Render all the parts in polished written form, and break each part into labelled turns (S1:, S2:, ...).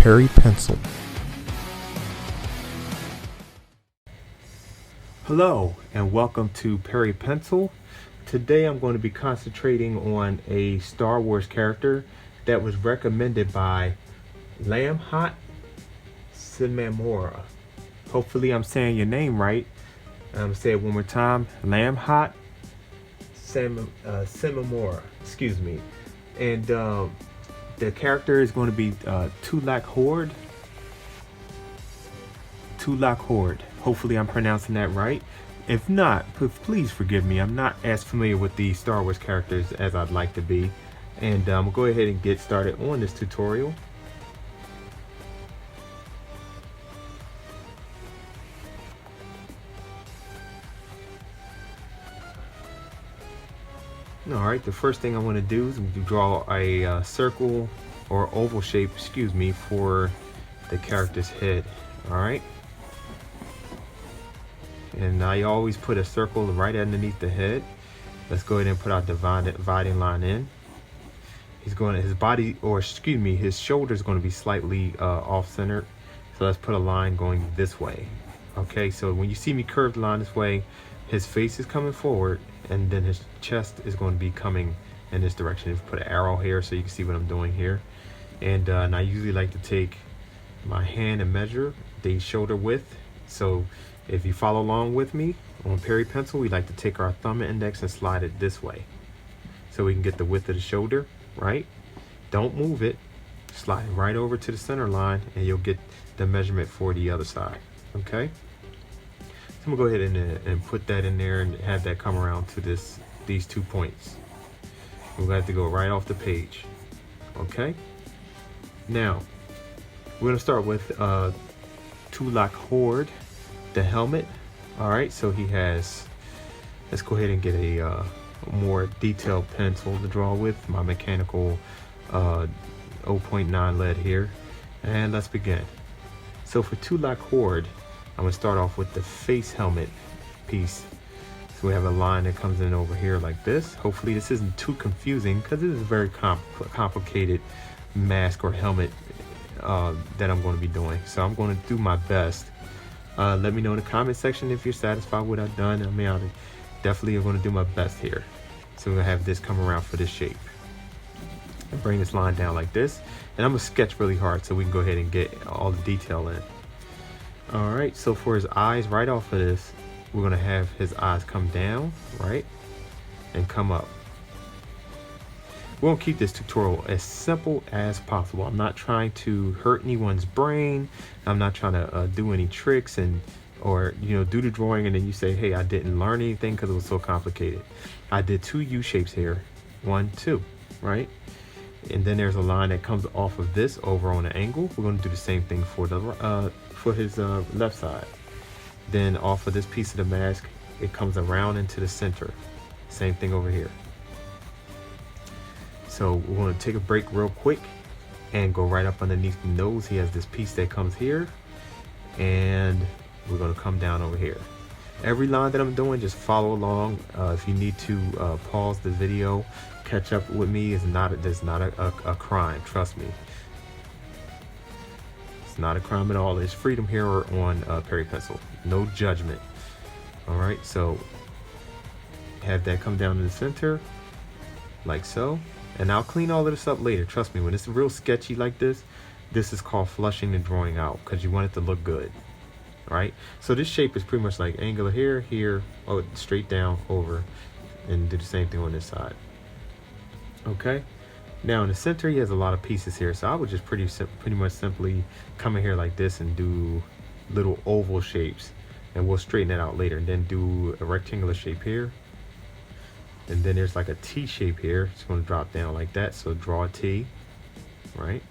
S1: Perry Pencil.
S2: Hello and welcome to Perry Pencil. Today I'm going to be concentrating on a Star Wars character that was recommended by Lamhot Simamora. Hopefully I'm saying your name right. I'm going to say it one more time. Lamhot Simamora. Excuse me. And the character is going to be Tolak Hord. Tolak Hord. Hopefully I'm pronouncing that right. If not, please forgive me. I'm not as familiar with the Star Wars characters as I'd like to be. And we'll go ahead and get started on this tutorial. Alright, the first thing I want to do is draw a circle or oval shape, for the character's head. Alright. And I always put a circle right underneath the head. Let's go ahead and put our dividing line in. His shoulder is going to be slightly off-centered. So let's put a line going this way. Okay, so when you see me curve the line this way, his face is coming forward, and then his chest is going to be coming in this direction. If put an arrow here so you can see what I'm doing here. And I usually like to take my hand and measure the shoulder width. So if you follow along with me on Perry Pencil, we like to take our thumb and index and slide it this way so we can get the width of the shoulder, right? Don't move it. Slide it right over to the center line and you'll get the measurement for the other side, okay? So I'm gonna go ahead and put that in there and have that come around to these 2 points. We're gonna have to go right off the page, okay? Now, we're gonna start with Tolak Hord, the helmet. All right, so he has, let's go ahead and get a more detailed pencil to draw with, my mechanical 0.9 lead here, and let's begin. So for Tolak Hord, I'm gonna start off with the face helmet piece. So we have a line that comes in over here like this. Hopefully this isn't too confusing because this is a very complicated mask or helmet that I'm going to be doing. So I'm going to do my best. Let me know in the comment section if you're satisfied with what I've done. I mean, I definitely am going to do my best here. So we're going to have this come around for this shape. And bring this line down like this. And I'm going to sketch really hard so we can go ahead and get all the detail in. Alright, so for his eyes, right off of this, we're going to have his eyes come down, right? And come up. We're going to keep this tutorial as simple as possible. I'm not trying to hurt anyone's brain. I'm not trying to do any tricks or do the drawing and then you say, hey, I didn't learn anything because it was so complicated. I did 2 U shapes here. 1, 2, right? And then there's a line that comes off of this over on an angle. We're going to do the same thing for his left side. Then off of this piece of the mask, it comes around into the center. Same thing over here. So we're going to take a break real quick and go right up underneath the nose. He has this piece that comes here and we're going to come down over here. Every line that I'm doing, just follow along. If you need to pause the video, catch up with me. There's not a crime, trust me. It's not a crime at all. It's freedom here on Perry Pencil. No judgment. All right, so have that come down to the center like so. And I'll clean all of this up later. Trust me, when it's real sketchy like this is called flushing the drawing out because you want it to look good. All right, so this shape is pretty much like angular here, straight down, over, and do the same thing on this side. Okay, now in the center he has a lot of pieces here, so I would just pretty much simply come in here like this and do little oval shapes, and we'll straighten it out later, and then do a rectangular shape here. And then there's like a T shape here. It's going to drop down like that. So draw a T, right?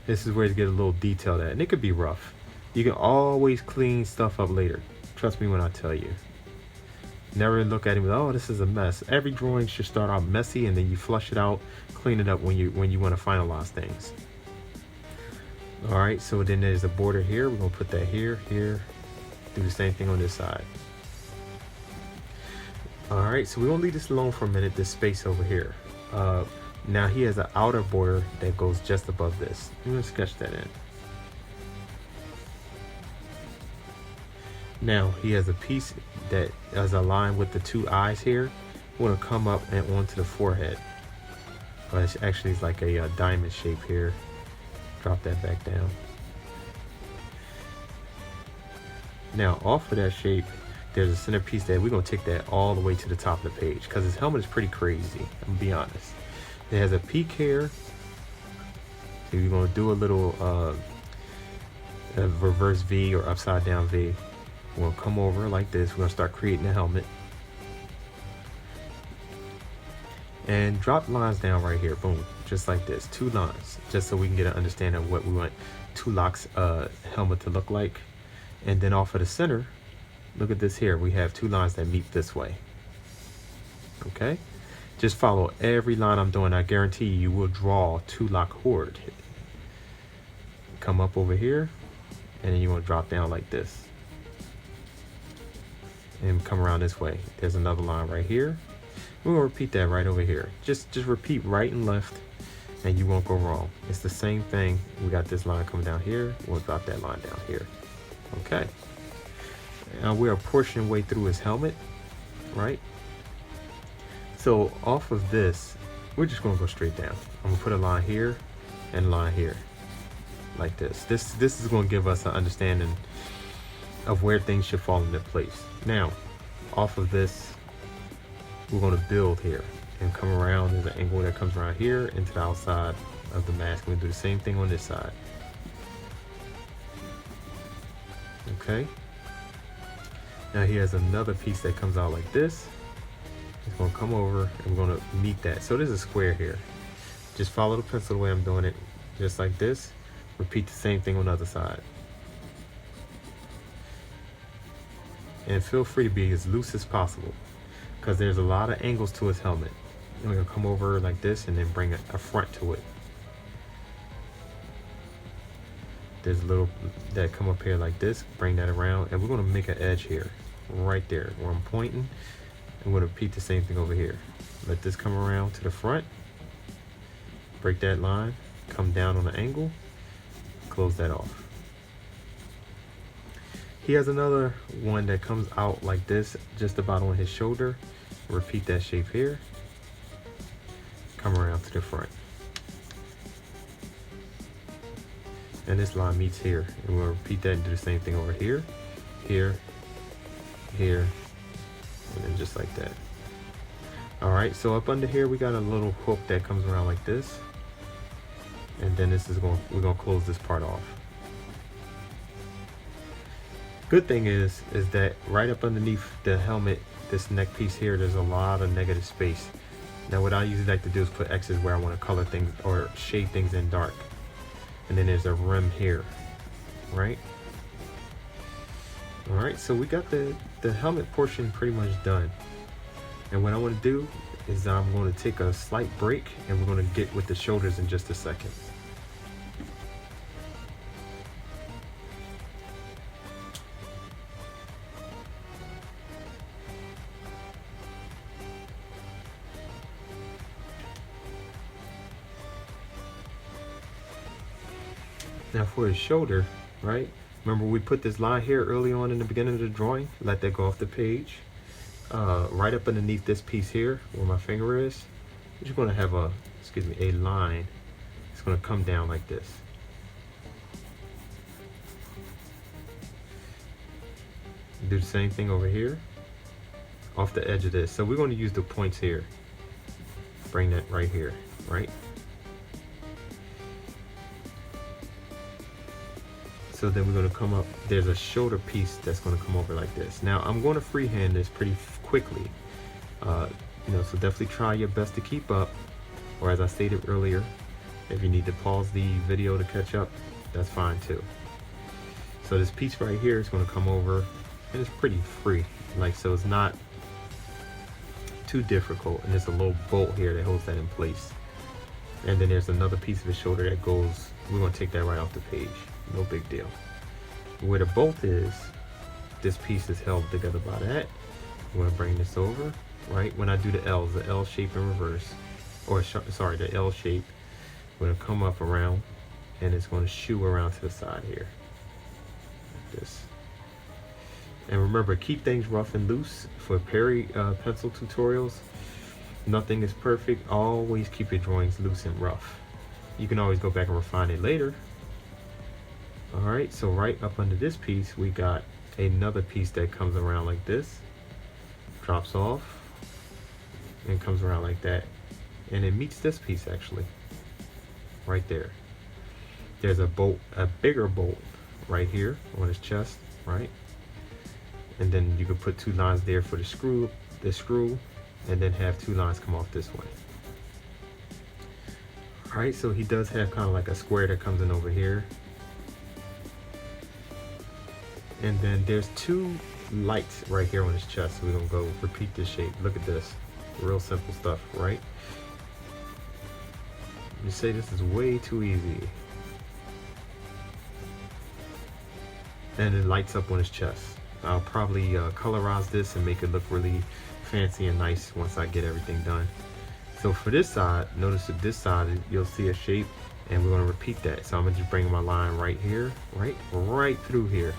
S2: This is where to get a little detail at. And it could be rough. You can always clean stuff up later. Trust me when I tell you. Never look at it with, oh, this is a mess. Every drawing should start out messy and then you flush it out, clean it up when you want to finalize things. All right, so then there's a border here. We're going to put that here. Do the same thing on this side. All right, so we're gonna leave this alone for a minute, this space over here. Now he has an outer border that goes just above this. I'm going to sketch that in. Now he has a piece that is aligned with the two eyes here. We're going to come up and onto the forehead. It actually is like a diamond shape here. Drop that back down. Now off of that shape, there's a centerpiece that we're going to take that all the way to the top of the page because his helmet is pretty crazy. I'm going to be honest. It has a peak here. So you're going to do a little a reverse V or upside down V. We're going to come over like this. We're going to start creating a helmet. And drop lines down right here. Boom. Just like this. 2 lines. Just so we can get an understanding of what we want Tolak's helmet to look like. And then off of the center, look at this here. We have 2 lines that meet this way. Okay? Just follow every line I'm doing. I guarantee you will draw Tolak Hord. Come up over here. And then you want to drop down like this. And come around this way. There's another line right here. We're going to repeat that right over here. Just repeat right and left. And you won't go wrong. It's the same thing. We got this line coming down here. We'll drop that line down here. Okay. Now we're a portion way through his helmet. Right? So off of this, we're just going to go straight down. I'm going to put a line here and a line here. Like this. This is going to give us an understanding of where things should fall into place. Now, off of this, we're going to build here and come around. There's an angle that comes around here into the outside of the mask. We're going to do the same thing on this side. Okay. Now he has another piece that comes out like this. It's going to come over and we're going to meet that. So there's a square here. Just follow the pencil the way I'm doing it. Just like this. Repeat the same thing on the other side. And feel free to be as loose as possible because there's a lot of angles to his helmet. And we're going to come over like this and then bring a front to it. There's a little that come up here like this, bring that around, and we're going to make an edge here, right there where I'm pointing. I'm going to repeat the same thing over here. Let this come around to the front, break that line, come down on the angle, close that off. He has another one that comes out like this, just about on his shoulder. Repeat that shape here, come around to the front. And this line meets here. And we'll repeat that and do the same thing over here, here, here, and then just like that. All right, so up under here, we got a little hook that comes around like this. And then we're gonna close this part off. Good thing is that right up underneath the helmet, this neck piece here, there's a lot of negative space. Now what I usually like to do is put X's where I want to color things or shade things in dark. And then there's a rim here, right? All right, so we got the helmet portion pretty much done. And what I want to do is I'm going to take a slight break and we're going to get with the shoulders in just a second. Now for his shoulder, right? Remember we put this line here early on in the beginning of the drawing. Let that go off the page. Right up underneath this piece here, where my finger is, we're just going to have a line. It's going to come down like this. Do the same thing over here, off the edge of this. So we're going to use the points here. Bring that right here, right? So then we're going to come up, there's a shoulder piece that's going to come over like this. Now I'm going to freehand this pretty quickly, so definitely try your best to keep up, or as I stated earlier, if you need to pause the video to catch up, that's fine too. So this piece right here is going to come over and it's pretty free, so it's not too difficult, and there's a little bolt here that holds that in place. And then there's another piece of the shoulder that goes, we're going to take that right off the page. No big deal. Where the bolt is, this piece is held together by that. I'm going to bring this over, right? When I do the L's, the L shape in reverse, or sorry, the L shape. We're gonna come up around, and it's gonna shoe around to the side here, like this. And remember, keep things rough and loose for pencil tutorials. Nothing is perfect. Always keep your drawings loose and rough. You can always go back and refine it later. All right, so right up under this piece, we got another piece that comes around like this, drops off, and comes around like that. And it meets this piece actually, right there. There's a bolt, a bigger bolt right here on his chest, right? And then you could put 2 lines there for the screw, and then have 2 lines come off this way. All right, so he does have kind of like a square that comes in over here. And then there's 2 lights right here on his chest. So we're gonna go repeat this shape. Look at this, real simple stuff, right? You say this is way too easy. And it lights up on his chest. I'll probably colorize this and make it look really fancy and nice once I get everything done. So for this side, notice that this side, you'll see a shape, and we're gonna repeat that. So I'm gonna just bring my line right here, right through here.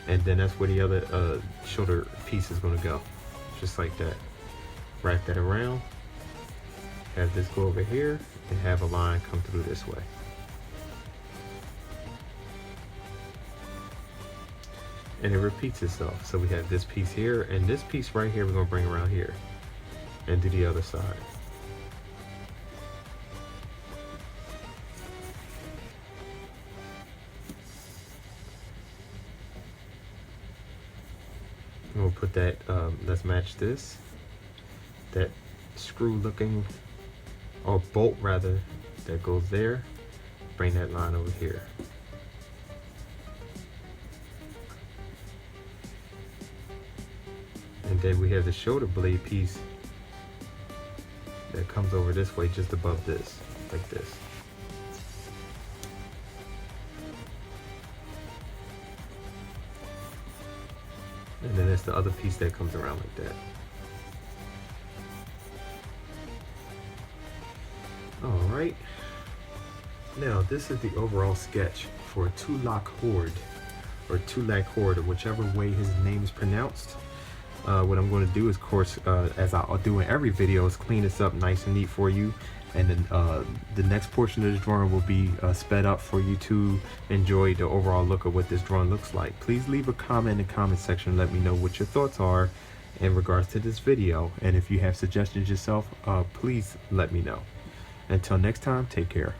S2: And then that's where the other shoulder piece is gonna go. Just like that. Wrap that around, have this go over here, and have a line come through this way. And it repeats itself. So we have this piece here, and this piece right here we're gonna bring around here and do the other side. And we'll put that, let's match this, that screw looking, or bolt rather, that goes there. Bring that line over here. And then we have the shoulder blade piece that comes over this way, just above this, like this. And then there's the other piece that comes around like that. All right. Now this is the overall sketch for Tolak Hord, or Tolak Hord, or whichever way his name is pronounced. What I'm going to do is, of course, as I'll do in every video, is clean this up nice and neat for you. And then the next portion of this drawing will be sped up for you to enjoy the overall look of what this drawing looks like. Please leave a comment in the comment section. Let me know what your thoughts are in regards to this video. And if you have suggestions yourself, please let me know. Until next time, take care.